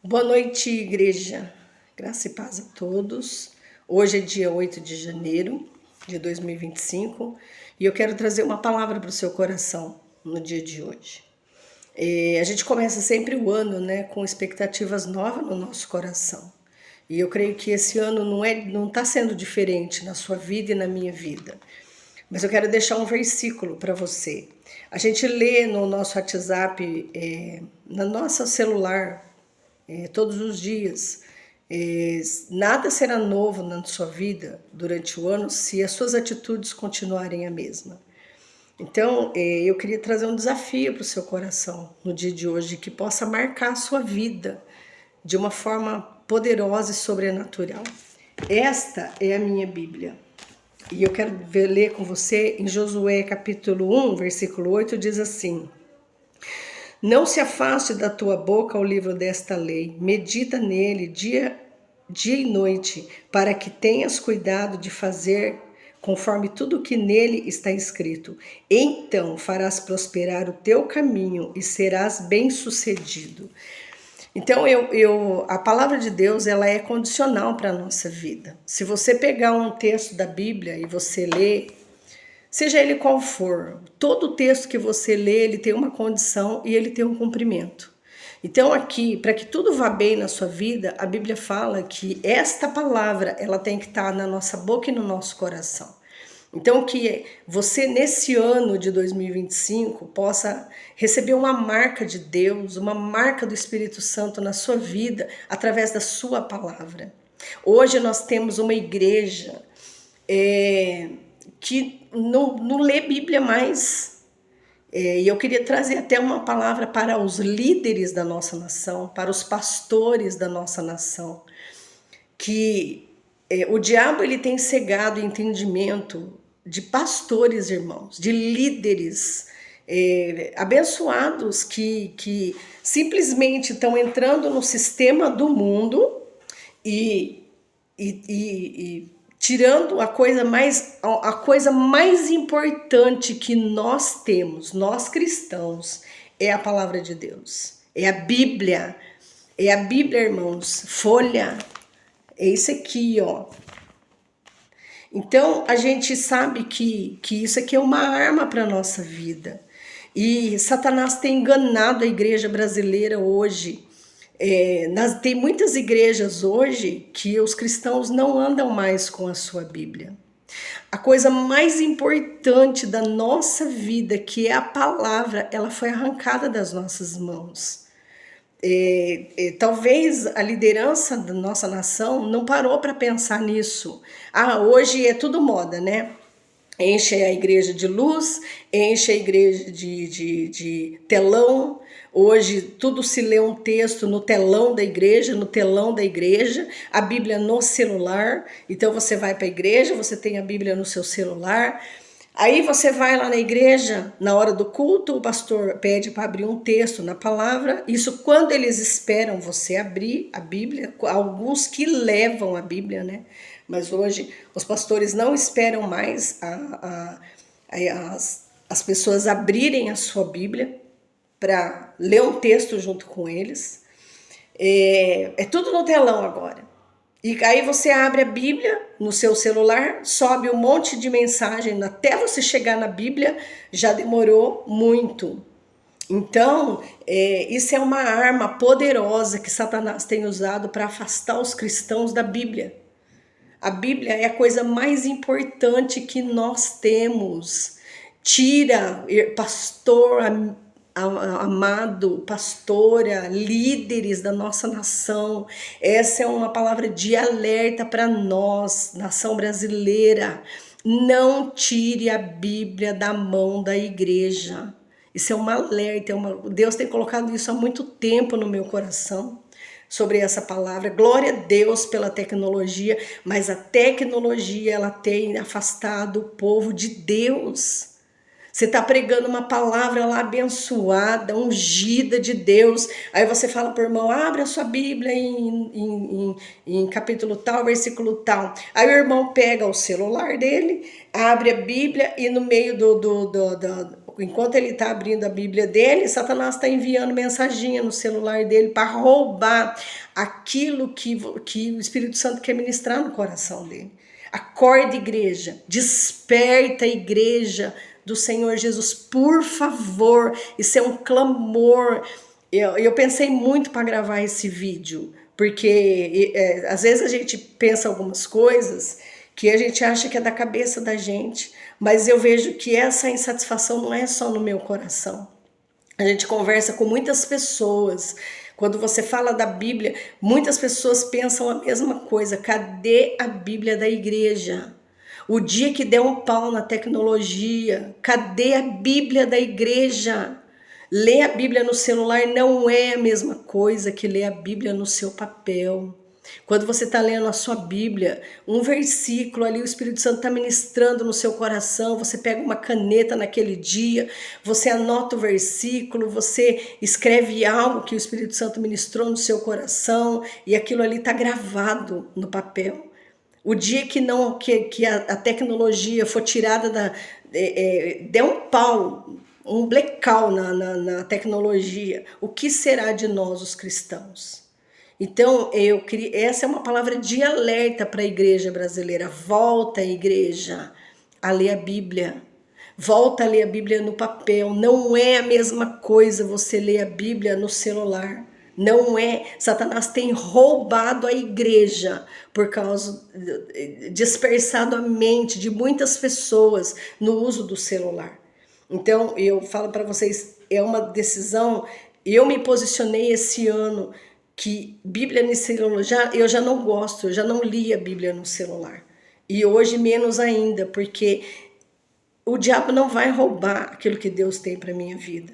Boa noite, igreja. Graça e paz a todos. Hoje é dia 8 de janeiro de 2025 e eu quero trazer uma palavra para o seu coração no dia de hoje. A gente começa sempre o ano, com expectativas novas no nosso coração. E eu creio que esse ano não está sendo diferente na sua vida e na minha vida. Mas eu quero deixar um versículo para você. A gente lê no nosso WhatsApp, no nosso celular, todos os dias. Nada será novo na sua vida durante o ano se as suas atitudes continuarem a mesma. Então, eu queria trazer um desafio para o seu coração no dia de hoje, que possa marcar a sua vida de uma forma poderosa e sobrenatural. Esta é a minha Bíblia. E eu quero ler com você em Josué capítulo 1, versículo 8, diz assim: Não se afaste da tua boca o livro desta lei, medita nele dia e noite, para que tenhas cuidado de fazer conforme tudo que nele está escrito. Então farás prosperar o teu caminho e serás bem-sucedido. Então, a palavra de Deus, ela é condicional para a nossa vida. Se você pegar um texto da Bíblia e você ler, seja ele qual for, todo texto que você lê, ele tem uma condição e ele tem um cumprimento. Então aqui, para que tudo vá bem na sua vida, a Bíblia fala que esta palavra, ela tem que estar na nossa boca e no nosso coração. Então que você nesse ano de 2025 possa receber uma marca de Deus, uma marca do Espírito Santo na sua vida através da sua palavra. Hoje nós temos uma igreja que não lê Bíblia mais. E eu queria trazer até uma palavra para os líderes da nossa nação, para os pastores da nossa nação, que o diabo ele tem cegado o entendimento de pastores, irmãos, de líderes abençoados que simplesmente estão entrando no sistema do mundo e tirando a coisa mais importante que nós temos, nós cristãos, é a palavra de Deus, é a Bíblia, irmãos, folha, é isso aqui, ó. Então a gente sabe que isso aqui é uma arma para a nossa vida, e Satanás tem enganado a igreja brasileira hoje. Tem muitas igrejas hoje que os cristãos não andam mais com a sua Bíblia. A coisa mais importante da nossa vida, que é a palavra, ela foi arrancada das nossas mãos. Talvez a liderança da nossa nação não parou para pensar nisso. Hoje é tudo moda, né? Enche a igreja de luz, enche a igreja de telão. Hoje tudo se lê um texto no telão da igreja, a Bíblia no celular. Então você vai para a igreja, você tem a Bíblia no seu celular. Aí você vai lá na igreja, na hora do culto, o pastor pede para abrir um texto na palavra. Isso quando eles esperam você abrir a Bíblia, alguns que levam a Bíblia, né? Mas hoje os pastores não esperam mais as pessoas abrirem a sua Bíblia para ler um texto junto com eles. É tudo no telão agora. E aí você abre a Bíblia no seu celular, sobe um monte de mensagem, até você chegar na Bíblia já demorou muito. Então, isso é uma arma poderosa que Satanás tem usado para afastar os cristãos da Bíblia. A Bíblia é a coisa mais importante que nós temos. Tira, pastor amado, pastora, líderes da nossa nação. Essa é uma palavra de alerta para nós, nação brasileira. Não tire a Bíblia da mão da igreja. Isso é um alerta. Deus tem colocado isso há muito tempo no meu coração. Sobre essa palavra, glória a Deus pela tecnologia, mas a tecnologia ela tem afastado o povo de Deus. Você está pregando uma palavra lá abençoada, ungida de Deus, aí você fala para o irmão, abre a sua Bíblia em capítulo tal, versículo tal. Aí o irmão pega o celular dele, abre a Bíblia e no meio enquanto ele está abrindo a Bíblia dele, Satanás está enviando mensaginha no celular dele para roubar aquilo que o Espírito Santo quer ministrar no coração dele. Acorda, igreja, desperta, igreja do Senhor Jesus, por favor. Isso é um clamor. Eu pensei muito para gravar esse vídeo, porque às vezes a gente pensa algumas coisas que a gente acha que é da cabeça da gente, mas eu vejo que essa insatisfação não é só no meu coração. A gente conversa com muitas pessoas. Quando você fala da Bíblia, muitas pessoas pensam a mesma coisa. Cadê a Bíblia da igreja? O dia que der um pau na tecnologia, cadê a Bíblia da igreja? Ler a Bíblia no celular não é a mesma coisa que ler a Bíblia no seu papel. Quando você está lendo a sua Bíblia, um versículo ali, o Espírito Santo está ministrando no seu coração, você pega uma caneta naquele dia, você anota o versículo, você escreve algo que o Espírito Santo ministrou no seu coração e aquilo ali está gravado no papel. O dia que a tecnologia for tirada der um pau, um blackout na tecnologia, o que será de nós os cristãos? Então, essa é uma palavra de alerta para a igreja brasileira. Volta, igreja, a ler a Bíblia. Volta a ler a Bíblia no papel. Não é a mesma coisa você ler a Bíblia no celular. Não é. Satanás tem roubado a igreja por causa, dispersado a mente de muitas pessoas no uso do celular. Então, eu falo para vocês, é uma decisão. Eu me posicionei esse ano que Bíblia no celular, eu já não gosto, eu já não li a Bíblia no celular. E hoje menos ainda, porque o diabo não vai roubar aquilo que Deus tem para a minha vida.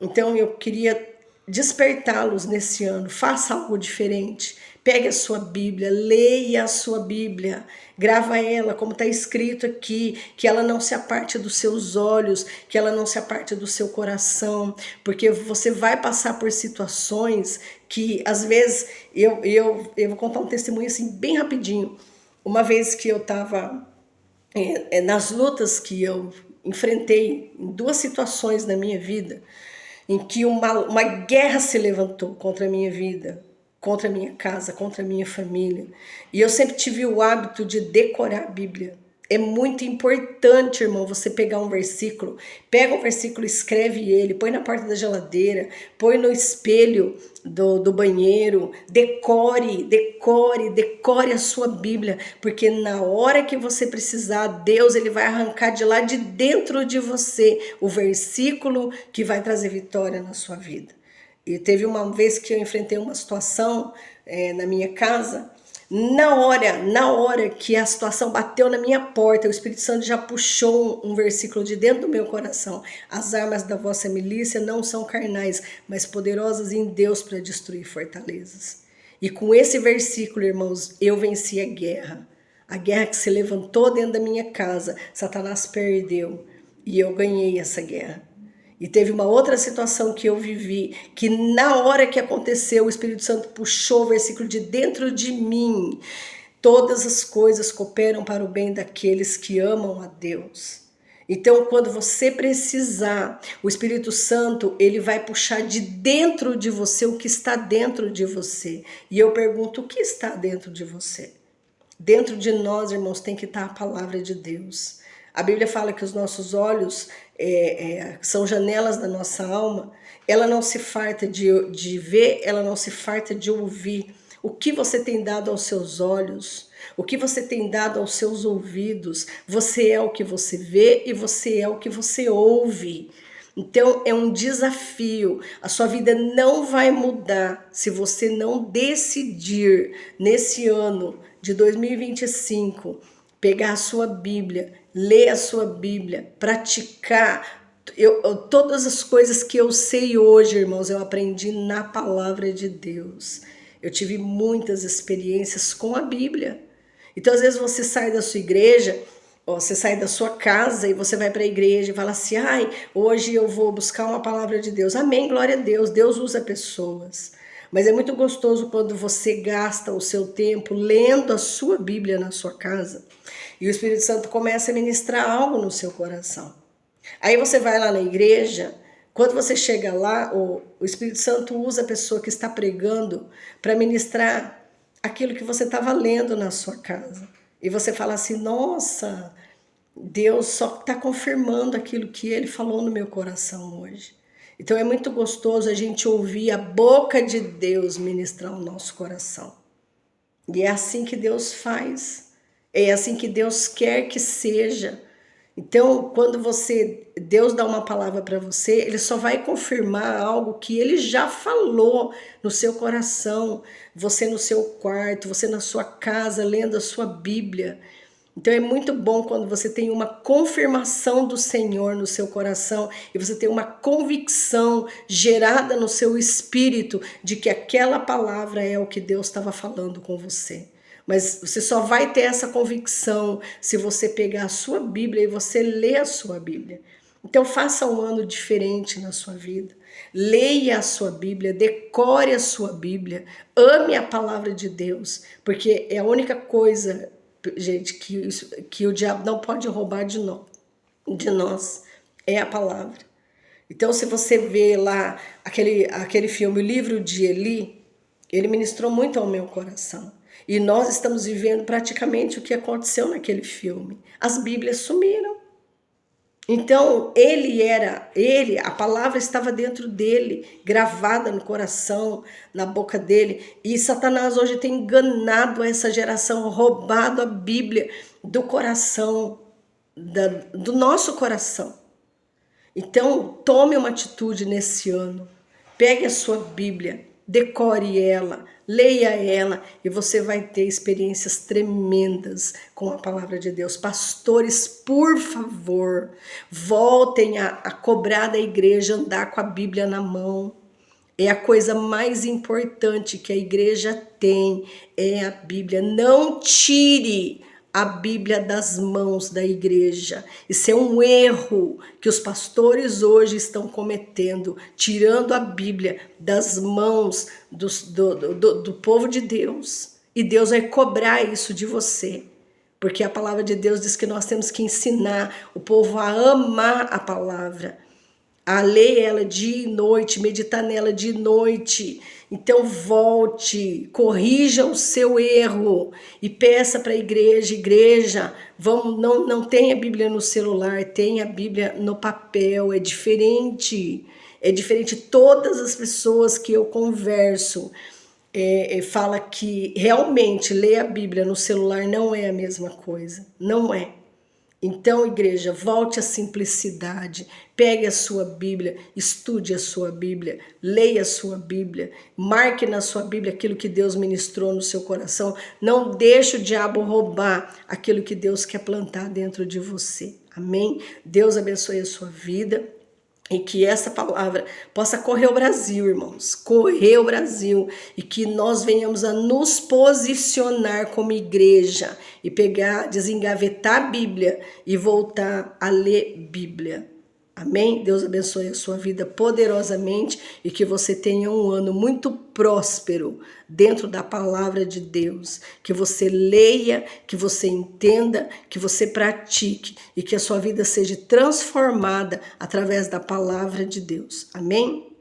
Então eu queria despertá-los nesse ano, faça algo diferente. Pegue a sua Bíblia, leia a sua Bíblia, grava ela, como está escrito aqui, que ela não se aparte dos seus olhos, que ela não se aparte do seu coração, porque você vai passar por situações que, às vezes, eu vou contar um testemunho assim, bem rapidinho. Uma vez que eu estava nas lutas que eu enfrentei, em 2 situações na minha vida, em que uma guerra se levantou contra a minha vida, contra a minha casa, contra a minha família. E eu sempre tive o hábito de decorar a Bíblia. É muito importante, irmão, você pegar um versículo, pega um versículo, escreve ele, põe na porta da geladeira, põe no espelho do banheiro, decore a sua Bíblia, porque na hora que você precisar, Deus ele vai arrancar de lá de dentro de você o versículo que vai trazer vitória na sua vida. E teve uma vez que eu enfrentei uma situação na minha casa. Na hora que a situação bateu na minha porta, o Espírito Santo já puxou um versículo de dentro do meu coração. As armas da vossa milícia não são carnais, mas poderosas em Deus para destruir fortalezas. E com esse versículo, irmãos, eu venci a guerra. A guerra que se levantou dentro da minha casa, Satanás perdeu e eu ganhei essa guerra. E teve uma outra situação que eu vivi, que na hora que aconteceu, o Espírito Santo puxou o versículo de dentro de mim. Todas as coisas cooperam para o bem daqueles que amam a Deus. Então, quando você precisar, o Espírito Santo, ele vai puxar de dentro de você o que está dentro de você. E eu pergunto, o que está dentro de você? Dentro de nós, irmãos, tem que estar a palavra de Deus. A Bíblia fala que os nossos olhos são janelas da nossa alma. Ela não se farta de ver, ela não se farta de ouvir. O que você tem dado aos seus olhos, o que você tem dado aos seus ouvidos, você é o que você vê e você é o que você ouve. Então é um desafio. A sua vida não vai mudar se você não decidir nesse ano de 2025 pegar a sua Bíblia, ler a sua Bíblia, praticar. Todas as coisas que eu sei hoje, irmãos, eu aprendi na palavra de Deus. Eu tive muitas experiências com a Bíblia. Então, às vezes você sai da sua igreja, ou você sai da sua casa e você vai para a igreja e fala assim, hoje eu vou buscar uma palavra de Deus. Amém, glória a Deus, Deus usa pessoas. Mas é muito gostoso quando você gasta o seu tempo lendo a sua Bíblia na sua casa e o Espírito Santo começa a ministrar algo no seu coração. Aí você vai lá na igreja, quando você chega lá, o Espírito Santo usa a pessoa que está pregando para ministrar aquilo que você estava lendo na sua casa. E você fala assim, nossa, Deus só está confirmando aquilo que Ele falou no meu coração hoje. Então é muito gostoso a gente ouvir a boca de Deus ministrar o nosso coração. E é assim que Deus faz, é assim que Deus quer que seja. Então, quando Deus dá uma palavra para você, Ele só vai confirmar algo que Ele já falou no seu coração, você no seu quarto, você na sua casa, lendo a sua Bíblia. Então é muito bom quando você tem uma confirmação do Senhor no seu coração e você tem uma convicção gerada no seu espírito de que aquela palavra é o que Deus estava falando com você. Mas você só vai ter essa convicção se você pegar a sua Bíblia e você ler a sua Bíblia. Então faça um ano diferente na sua vida. Leia a sua Bíblia, decore a sua Bíblia, ame a palavra de Deus, porque é a única coisa, gente, que o diabo não pode roubar de nós, é a palavra. Então, se você vê lá aquele filme, O Livro de Eli, ele ministrou muito ao meu coração. E nós estamos vivendo praticamente o que aconteceu naquele filme. As Bíblias sumiram. Então, a palavra estava dentro dele, gravada no coração, na boca dele. E Satanás hoje tem enganado essa geração, roubado a Bíblia do coração, do nosso coração. Então, tome uma atitude nesse ano. Pegue a sua Bíblia, decore ela, leia ela e você vai ter experiências tremendas com a palavra de Deus. Pastores, por favor, voltem a cobrar da igreja, andar com a Bíblia na mão. É a coisa mais importante que a igreja tem, é a Bíblia. Não tire a Bíblia das mãos da igreja. Isso é um erro que os pastores hoje estão cometendo, tirando a Bíblia das mãos do povo de Deus. E Deus vai cobrar isso de você, porque a palavra de Deus diz que nós temos que ensinar o povo a amar a palavra, a ler ela dia e noite, meditar nela dia e noite. Então volte, corrija o seu erro e peça para a igreja, não tenha a Bíblia no celular, tenha a Bíblia no papel, é diferente. É diferente. Todas as pessoas que eu converso fala que realmente ler a Bíblia no celular não é a mesma coisa, não é. Então, igreja, volte à simplicidade, pegue a sua Bíblia, estude a sua Bíblia, leia a sua Bíblia, marque na sua Bíblia aquilo que Deus ministrou no seu coração. Não deixe o diabo roubar aquilo que Deus quer plantar dentro de você. Amém? Deus abençoe a sua vida. E que essa palavra possa correr o Brasil, irmãos, correr o Brasil, e que nós venhamos a nos posicionar como igreja e desengavetar a Bíblia e voltar a ler Bíblia. Amém? Deus abençoe a sua vida poderosamente e que você tenha um ano muito próspero dentro da palavra de Deus. Que você leia, que você entenda, que você pratique e que a sua vida seja transformada através da palavra de Deus. Amém?